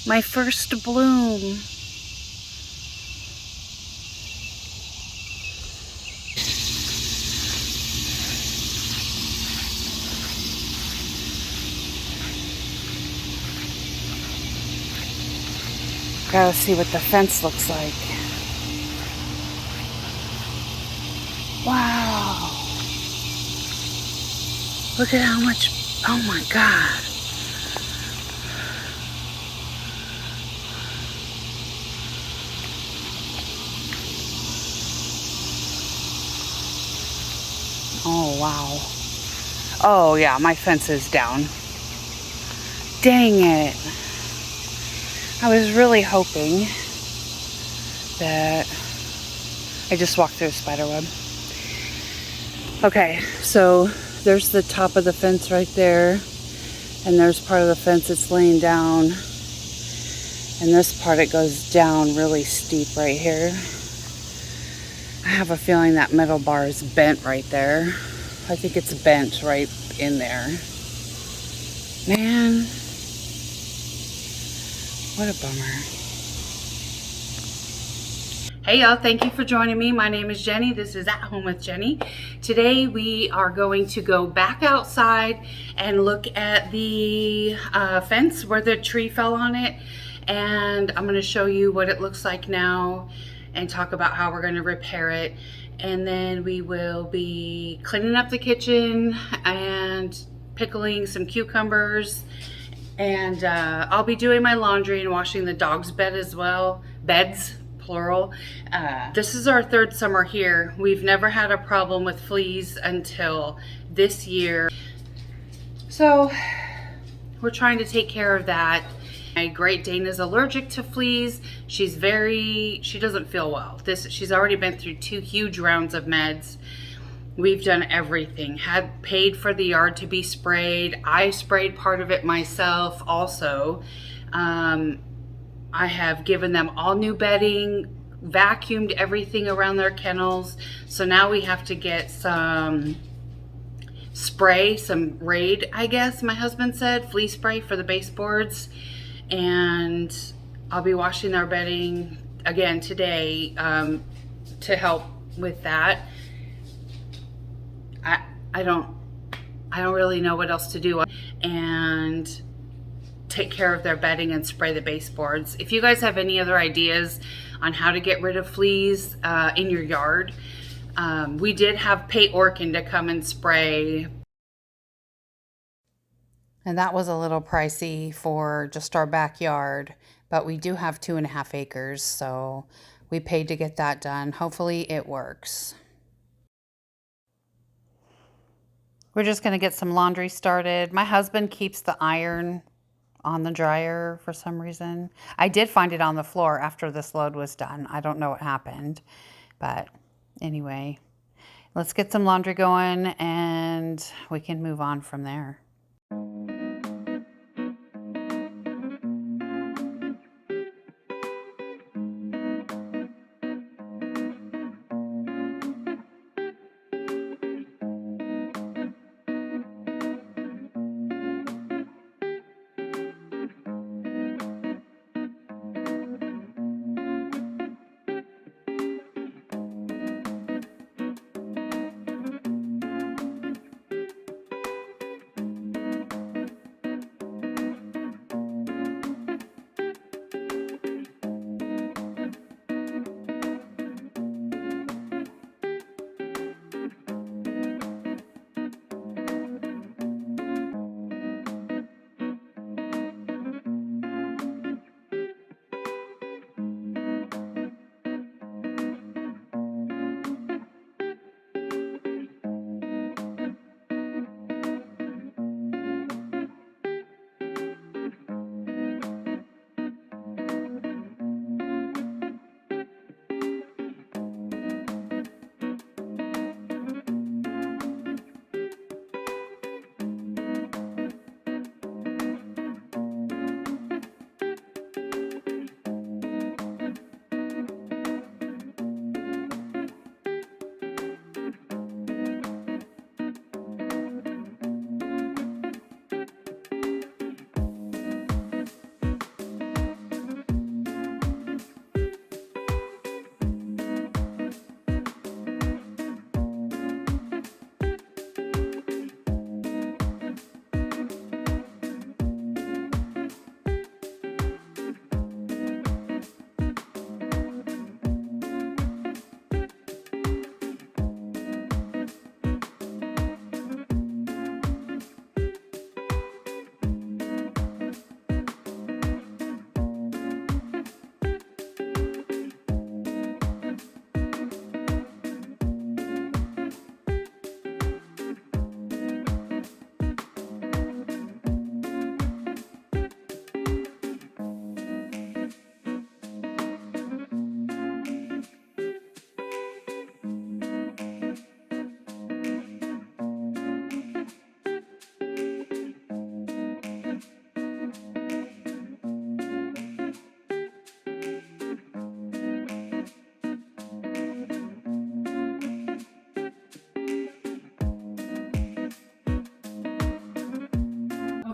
My first bloom. Gotta see what the fence looks like. Wow. Look at how much, oh my God. Oh, wow. Oh, yeah, my fence is down. Dang it. I was really hoping that I just walked through a spider web. Okay, so there's the top of the fence right there. And there's part of the fence that's laying down. And this part, it goes down really steep right here. I have a feeling that metal bar is bent right there. I think it's bent right in there. Man, what a bummer. Hey y'all, thank you for joining me. My name is Jenny. This is At Home with Jenny. Today we are going to go back outside and look at the fence where the tree fell on it. And I'm going to show you what it looks like now and talk about how we're going to repair it. And then we will be cleaning up the kitchen and pickling some cucumbers. And I'll be doing my laundry and washing the dog's bed as well. Beds, plural. This is our third summer here. We've never had a problem with fleas until this year. So we're trying to take care of that. My Great Dane is allergic to fleas. She doesn't feel well. She's already been through 2 huge rounds of meds. We've done everything. Had paid for the yard to be sprayed. I sprayed part of it myself also. I have given them all new bedding, vacuumed everything around their kennels. So now we have to get some spray, some Raid, I guess my husband said, flea spray for the baseboards. And I'll be washing their bedding again today to help with that. I don't really know what else to do, and take care of their bedding and spray the baseboards. If you guys have any other ideas on how to get rid of fleas in your yard, we did have Pay Orkin to come and spray. And that was a little pricey for just our backyard, but we do have 2.5 acres, so we paid to get that done. Hopefully it works. We're just gonna get some laundry started. My husband keeps the iron on the dryer for some reason. I did find it on the floor after this load was done. I don't know what happened, but anyway, let's get some laundry going and we can move on from there.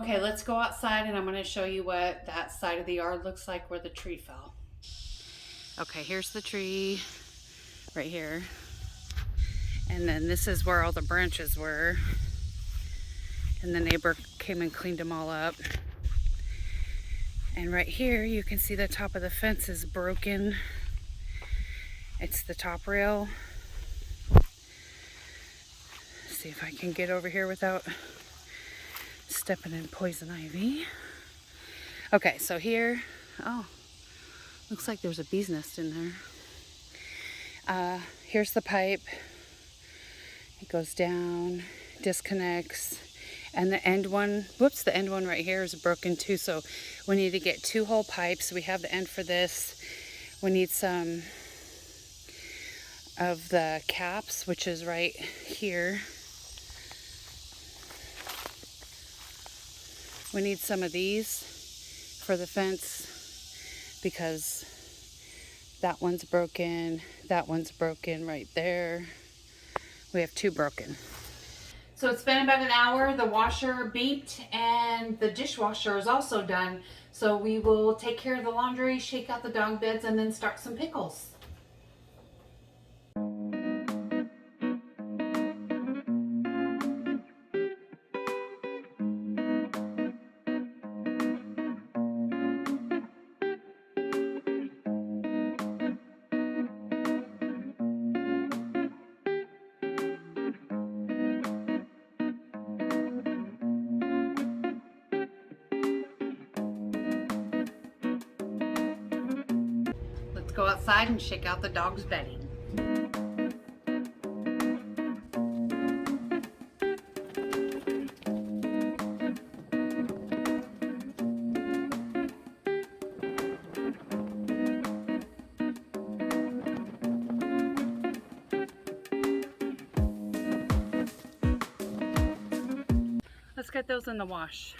Okay, let's go outside and I'm going to show you what that side of the yard looks like where the tree fell. Okay, here's the tree right here. And then this is where all the branches were. And the neighbor came and cleaned them all up. And right here you can see the top of the fence is broken. It's the top rail. See if I can get over here without stepping in poison ivy. Okay, so here, oh, looks like there's a bee's nest in there. Here's the pipe. It goes down, disconnects, and the end one, whoops, the end one right here is broken too, so we need to get 2 whole pipes. We have the end for this. We need some of the caps, which is right here. We need some of these for the fence because that one's broken right there. We have 2 broken. So it's been about an hour. The washer beeped and the dishwasher is also done. So we will take care of the laundry, shake out the dog beds, and then start some pickles. Let's go outside and shake out the dog's bedding. Let's get those in the wash.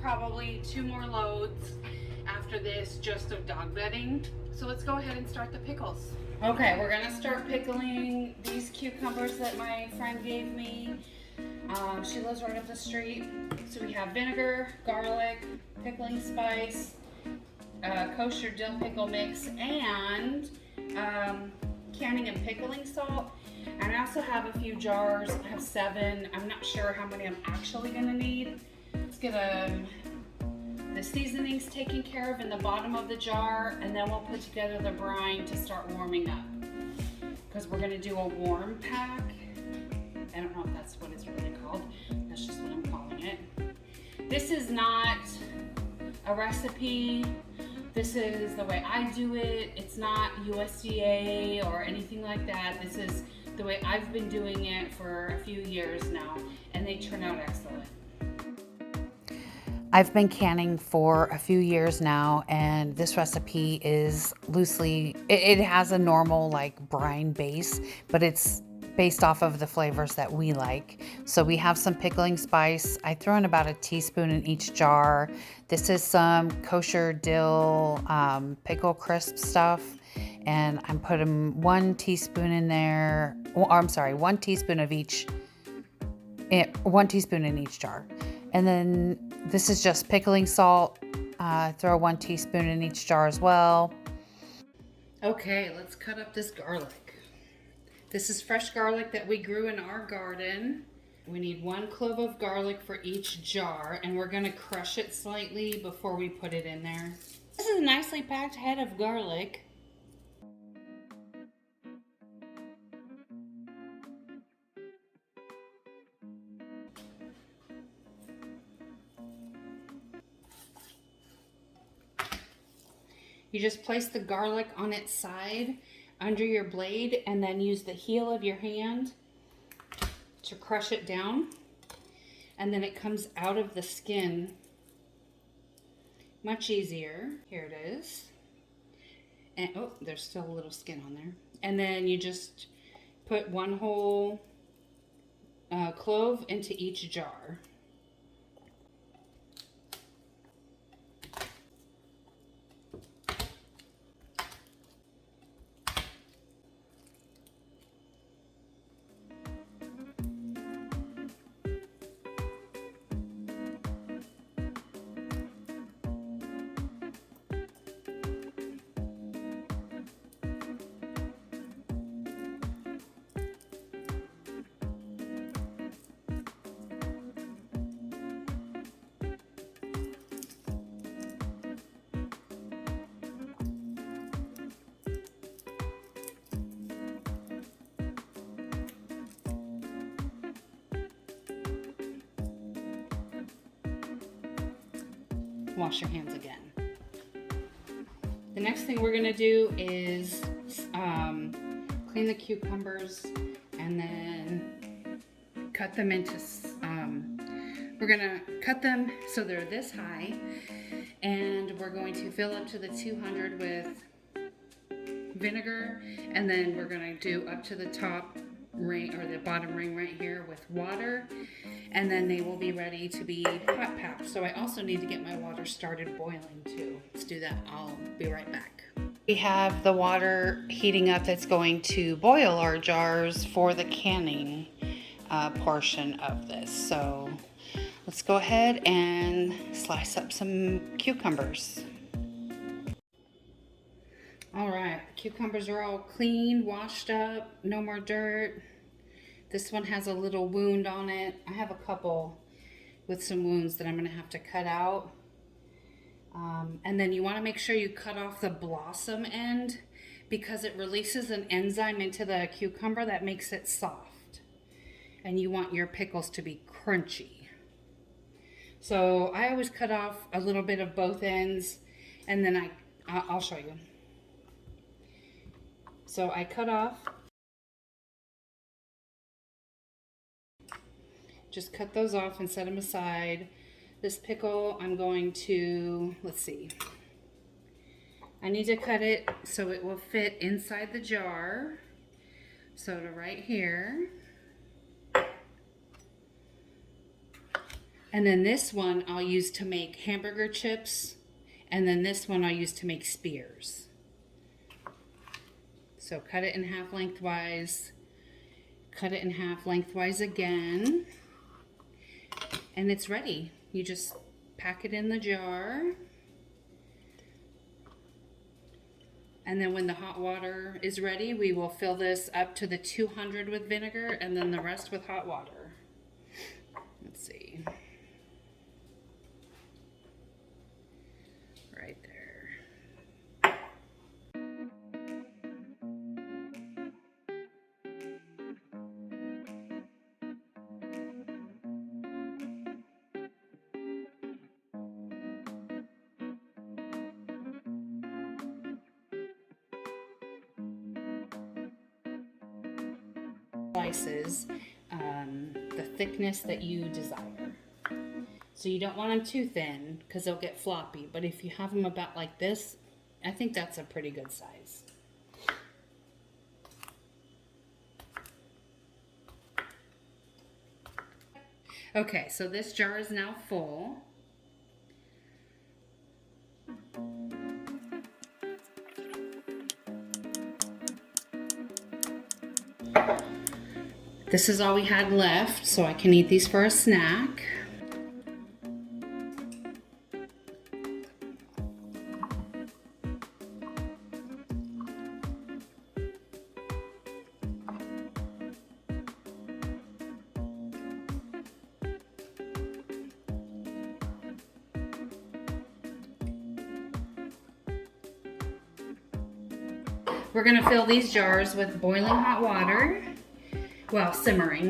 Probably 2 more loads after this just of dog bedding. So let's go ahead and start the pickles. Okay, we're gonna start pickling these cucumbers that my friend gave me. She lives right up the street. So we have vinegar, garlic, pickling spice, kosher dill pickle mix, and canning and pickling salt. And I also have a few jars. I have 7. I'm not sure how many I'm actually gonna need. Let's get the seasonings taken care of in the bottom of the jar, and then we'll put together the brine to start warming up. Because we're gonna do a warm pack. I don't know if that's what it's really called. That's just what I'm calling it. This is not a recipe. This is the way I do it. It's not USDA or anything like that. This is the way I've been doing it for a few years now, and they turn out excellent. I've been canning for a few years now, and this recipe is loosely, it has a normal like brine base, but it's based off of the flavors that we like. So we have some pickling spice. I throw in about a teaspoon in each jar. This is some kosher dill pickle crisp stuff, and I'm putting 1 teaspoon in there. Oh, I'm sorry, 1 teaspoon of each, 1 teaspoon in each jar. And then this is just pickling salt. Throw 1 teaspoon in each jar as well. Okay, let's cut up this garlic. This is fresh garlic that we grew in our garden. We need 1 clove of garlic for each jar, and we're gonna crush it slightly before we put it in there. This is a nicely packed head of garlic. You just place the garlic on its side under your blade and then use the heel of your hand to crush it down. And then it comes out of the skin much easier. Here it is. And oh, there's still a little skin on there. And then you just put one whole clove into each jar. Wash your hands again. The next thing we're gonna do is clean the cucumbers and then cut them into, we're gonna cut them so they're this high, and we're going to fill up to the 200 with vinegar, and then we're gonna do up to the top ring or the bottom ring right here with water, and then they will be ready to be hot packed. So I also need to get my water started boiling too. Let's do that. I'll be right back. We have the water heating up that's going to boil our jars for the canning portion of this. So let's go ahead and slice up some cucumbers. All right, cucumbers are all clean, washed up, no more dirt. This one has a little wound on it. I have a couple with some wounds that I'm gonna have to cut out. And then you wanna make sure you cut off the blossom end because it releases an enzyme into the cucumber that makes it soft. And you want your pickles to be crunchy. So I always cut off a little bit of both ends, and then I'll show you. So I cut off, just cut those off and set them aside. This pickle, I'm going to, let's see. I need to cut it so it will fit inside the jar. So to right here. And then this one I'll use to make hamburger chips. And then this one I'll use to make spears. So cut it in half lengthwise, cut it in half lengthwise again, and it's ready. You just pack it in the jar, and then when the hot water is ready, we will fill this up to the 200 with vinegar and then the rest with hot water. Let's see. Right there. Slices the thickness that you desire. So you don't want them too thin because they'll get floppy, but if you have them about like this, I think that's a pretty good size. Okay, so this jar is now full. This is all we had left, so I can eat these for a snack. We're gonna fill these jars with boiling hot water, well, simmering.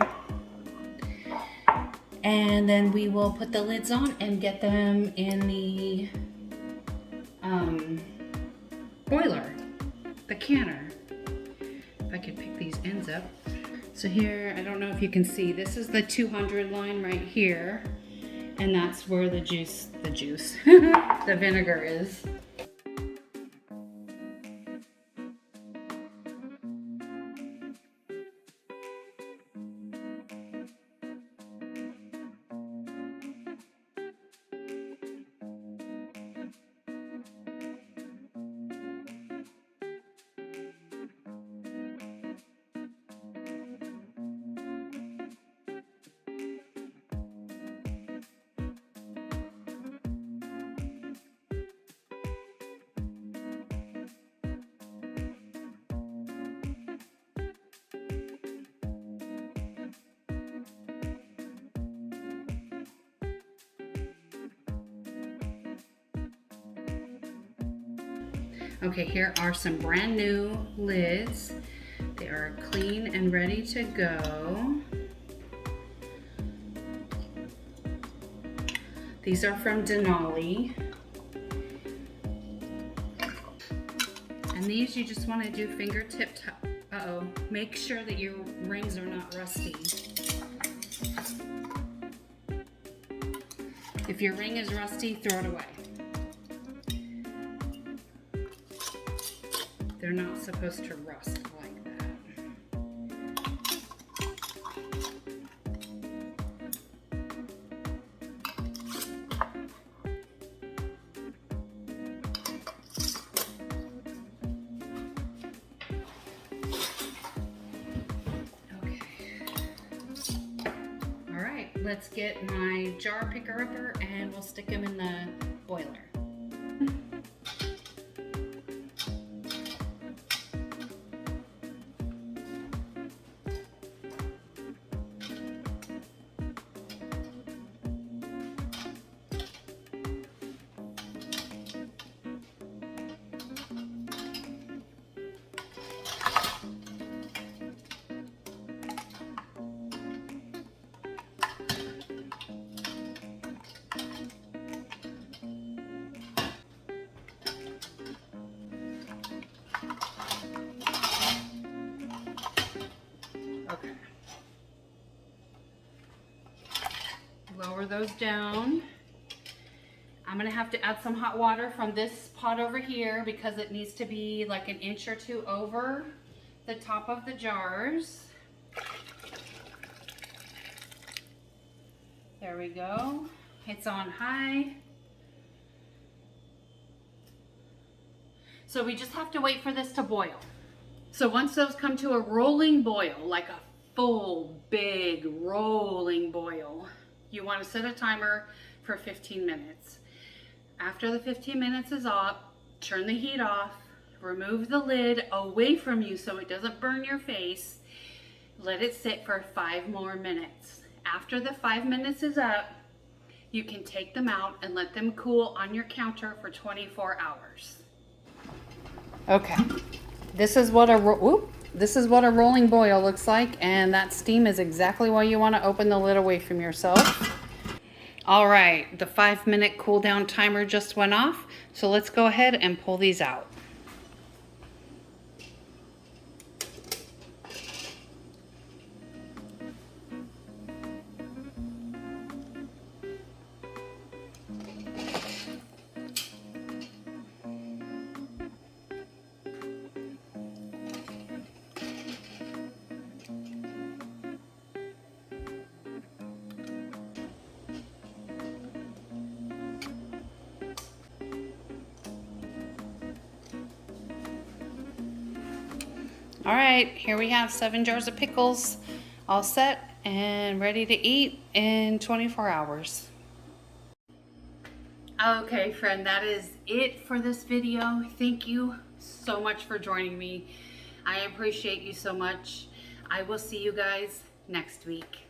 And then we will put the lids on and get them in the boiler, the canner. If I could pick these ends up. So here, I don't know if you can see, this is the 200 line right here. And that's where the the vinegar is. Okay, here are some brand new lids. They are clean and ready to go. These are from Denali. And these you just want to do fingertip make sure that your rings are not rusty. If your ring is rusty, throw it away. They're not supposed to rust like that. Okay. All right, let's get my jar picker-upper and we'll stick them in the boiler. Okay. Lower those down. I'm gonna have to add some hot water from this pot over here because it needs to be like an inch or two over the top of the jars. There we go. It's on high. So we just have to wait for this to boil. So once those come to a rolling boil, like a full, big, rolling boil, you want to set a timer for 15 minutes. After the 15 minutes is up, turn the heat off, remove the lid away from you so it doesn't burn your face. Let it sit for 5 more minutes. After the 5 minutes is up, you can take them out and let them cool on your counter for 24 hours. Okay. This is what a rolling boil looks like, and that steam is exactly why you want to open the lid away from yourself. All right, the 5-minute cool down timer just went off, so let's go ahead and pull these out. All right, here we have 7 jars of pickles all set and ready to eat in 24 hours. Okay, friend, that is it for this video. Thank you so much for joining me. I appreciate you so much. I will see you guys next week.